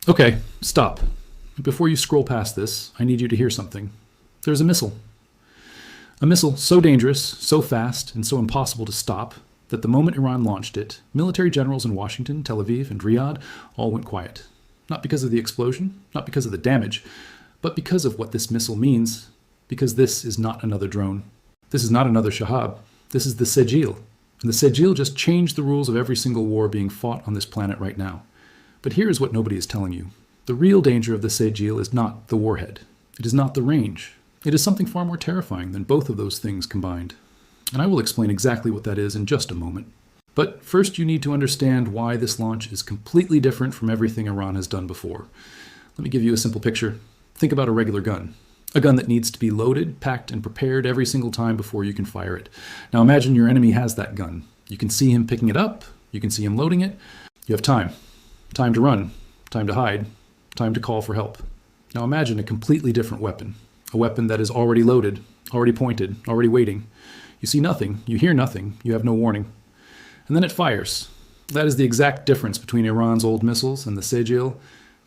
Okay, stop. Before you scroll past this, I need you to hear something. There's a missile. A missile so dangerous, so fast, and so impossible to stop that the moment Iran launched it, military generals in Washington, Tel Aviv, and Riyadh all went quiet. Not because of the explosion, not because of the damage, but because of what this missile means, because this is not another drone. This is not another Shahab. This is the Sejjil. And the Sejjil just changed the rules of every single war being fought on this planet right now. But here's what nobody is telling you. The real danger of the Sejjil is not the warhead. It is not the range. It is something far more terrifying than both of those things combined. And I will explain exactly what that is in just a moment. But first you need to understand why this launch is completely different from everything Iran has done before. Let me give you a simple picture. Think about a regular gun. A gun that needs to be loaded, packed, and prepared every single time before you can fire it. Now imagine your enemy has that gun. You can see him picking it up. You can see him loading it. You have time. Time to run. Time to hide. Time to call for help. Now imagine a completely different weapon. A weapon that is already loaded, already pointed, already waiting. You see nothing. You hear nothing. You have no warning. And then it fires. That is the exact difference between Iran's old missiles and the Sejjil,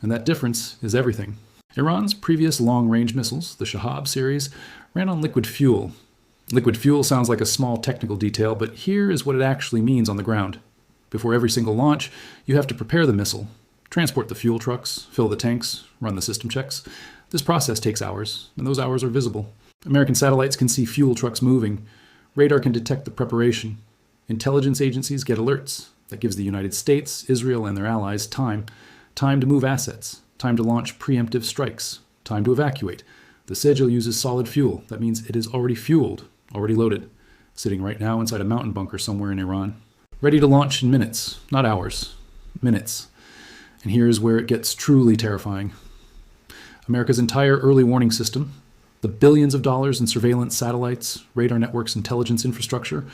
and that difference is everything. Iran's previous long-range missiles, the Shahab series, ran on liquid fuel. Liquid fuel sounds like a small technical detail, but here is what it actually means on the ground. Before every single launch, you have to prepare the missile, transport the fuel trucks, fill the tanks, run the system checks. This process takes hours, and those hours are visible. American satellites can see fuel trucks moving. Radar can detect the preparation. Intelligence agencies get alerts. That gives the United States, Israel, and their allies time to move assets, time to launch preemptive strikes, time to evacuate. The Sejjil uses solid fuel. That means it is already fueled, already loaded, sitting right now inside a mountain bunker somewhere in Iran. Ready to launch in minutes, not hours, minutes. And here's where it gets truly terrifying. America's entire early warning system, the billions of dollars in surveillance satellites, radar networks, intelligence infrastructure,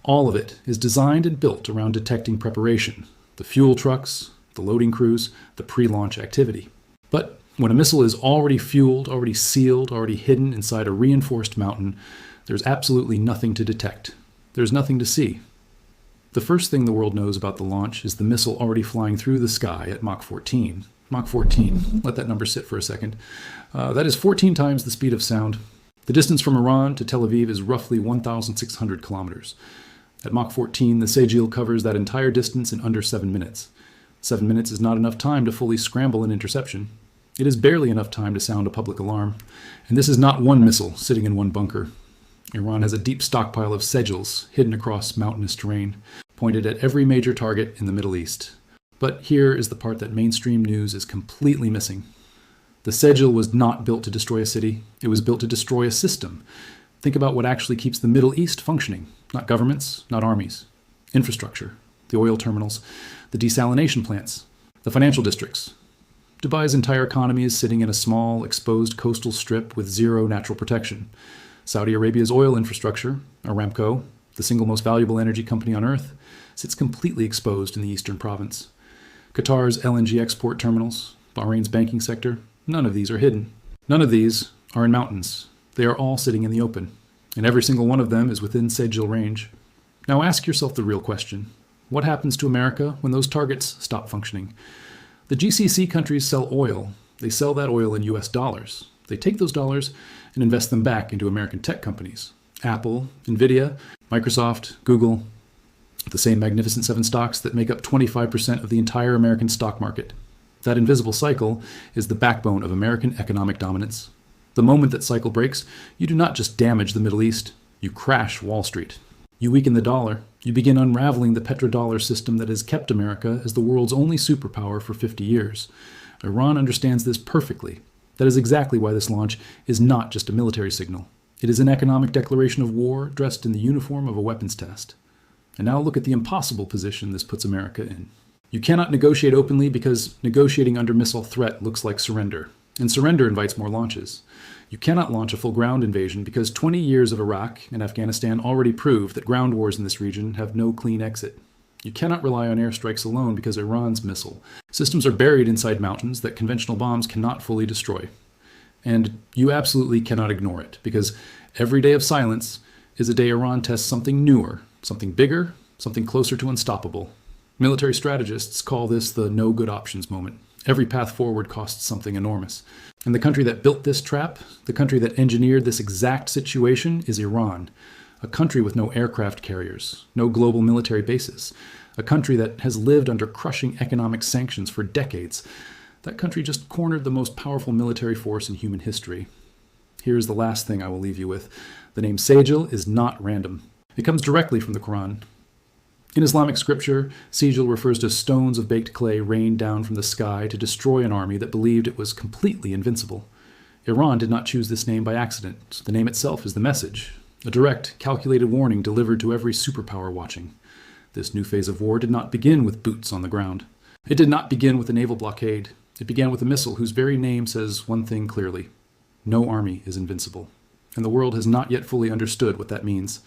all of it is designed and built around detecting preparation, the fuel trucks, the loading crews, the pre-launch activity. But when a missile is already fueled, already sealed, already hidden inside a reinforced mountain, there's absolutely nothing to detect. There's nothing to see. The first thing the world knows about the launch is the missile already flying through the sky at Mach 14. Mach 14, let that number sit for a second. That is 14 times the speed of sound. The distance from Iran to Tel Aviv is roughly 1,600 kilometers. At Mach 14, the Sejjil covers that entire distance in under 7 minutes. 7 minutes is not enough time to fully scramble an interception. It is barely enough time to sound a public alarm. And this is not one missile sitting in one bunker. Iran has a deep stockpile of Sejjils hidden across mountainous terrain, pointed at every major target in the Middle East. But here is the part that mainstream news is completely missing. The Sejjil was not built to destroy a city. It was built to destroy a system. Think about what actually keeps the Middle East functioning. Not governments, not armies. Infrastructure, the oil terminals, the desalination plants, the financial districts. Dubai's entire economy is sitting in a small, exposed coastal strip with zero natural protection. Saudi Arabia's oil infrastructure, Aramco, the single most valuable energy company on earth, sits completely exposed in the eastern province. Qatar's LNG export terminals, Bahrain's banking sector, none of these are hidden. None of these are in mountains. They are all sitting in the open, and every single one of them is within Sejjil range. Now ask yourself the real question. What happens to America when those targets stop functioning? The GCC countries sell oil. They sell that oil in US dollars. They take those dollars and invest them back into American tech companies. Apple, Nvidia, Microsoft, Google, the same Magnificent Seven stocks that make up 25% of the entire American stock market. That invisible cycle is the backbone of American economic dominance. The moment that cycle breaks, you do not just damage the Middle East, you crash Wall Street. You weaken the dollar, you begin unraveling the petrodollar system that has kept America as the world's only superpower for 50 years. Iran understands this perfectly. That is exactly why this launch is not just a military signal. It is an economic declaration of war dressed in the uniform of a weapons test. And now look at the impossible position this puts America in. You cannot negotiate openly because negotiating under missile threat looks like surrender. And surrender invites more launches. You cannot launch a full ground invasion because 20 years of Iraq and Afghanistan already prove that ground wars in this region have no clean exit. You cannot rely on airstrikes alone because Iran's missile systems are buried inside mountains that conventional bombs cannot fully destroy. And you absolutely cannot ignore it because every day of silence is a day Iran tests something newer, something bigger, something closer to unstoppable. Military strategists call this the no good options moment. Every path forward costs something enormous. And the country that built this trap, the country that engineered this exact situation, is Iran, a country with no aircraft carriers, no global military bases, a country that has lived under crushing economic sanctions for decades. That country just cornered the most powerful military force in human history. Here's the last thing I will leave you with. The name Sejjil is not random. It comes directly from the Quran. In Islamic scripture, Sejjil refers to stones of baked clay rained down from the sky to destroy an army that believed it was completely invincible. Iran did not choose this name by accident. The name itself is the message, a direct, calculated warning delivered to every superpower watching. This new phase of war did not begin with boots on the ground. It did not begin with a naval blockade. It began with a missile whose very name says one thing clearly: no army is invincible. And the world has not yet fully understood what that means.